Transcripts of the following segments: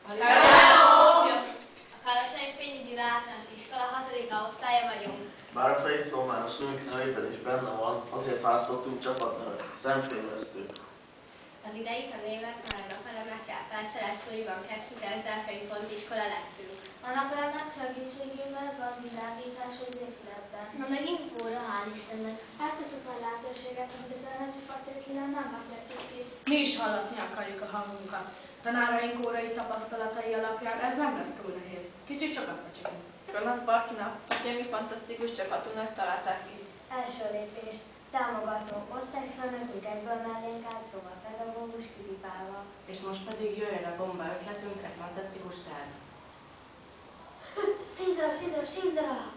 Hello! A Karácsonyfényi Gyula Általános Iskola 6. osztálya vagyunk. Bár a fejszó már a szülők nevében is benne van, azért választottunk csapatnevet, szemfényvesztő. Az idei tanévet már a napelemekkel felszerelt súlyban kezdtük el Zelfénypont iskola lettünk. A napelemek segítségével van világítás az épületben. Na megint fóra, hál' Istennek. Ezt a szuper lehetőséget, hogy az energyafaktor innen nem hagyhatjuk ki. Mi is hallatni akarjuk a hangunkat. Tanáraink órai tapasztalatai alapján ez nem lesz túl nehéz. Kicsit sokat pecsekünk. Roland Bartnak, a kémi fantasztikus csapatunkat találták ki. Első lépés. Támogató osztályfőnökünk egyből mellénk állt, szóval pedagógus kipipálva. És most pedig jöjjön a bomba ötletünk egy fantasztikus tárgy. Színdarab!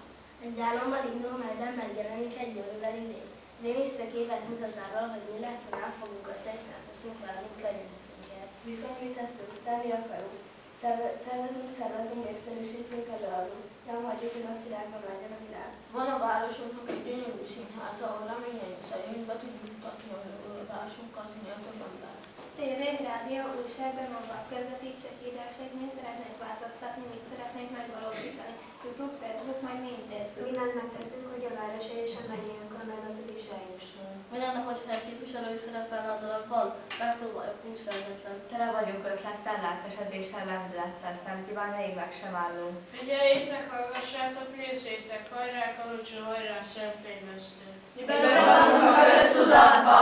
Egy álomban indul, melyben megjelenik egy jövőbeli lény. Rémisztre képet mutat arról, hogy mi lesz, ha nem fogunk össze, és nem teszünk valamit környezetünkért. Viszont mi tesszük, tenni akarunk. Szervezünk, népszerűsítünk, előadunk. Nem hagyjuk, hogy azt irányban legyen a világ. Van a városunknak egy gyönyörű színháza, ahol reményeink szerint be tudjuk mutatni a előadásunkat minél több ember. Tévén, rádió, újság, bemondva, közvetítsek, írások, mi szeretnénk változtatni, mit szeretnénk megvalósítani. YouTube, Facebook, majd mi intézzük. Mindent megteszünk, hogy a városi és a megyei önkormányzatot is eljusson. Mi lenne, hogyha egy képviselői szerepel a darabban? Megpróbáljuk nincs. Tele vagyunk ötlettel, lelkesedéssel, lendülettel, Szent Iványaig meg sem állunk. Figyeljétek, hallgassátok, nézzétek, hajrá Kalucsa, hajrá Szemfényvesztő! Mi benne vagyunk a köztudatba!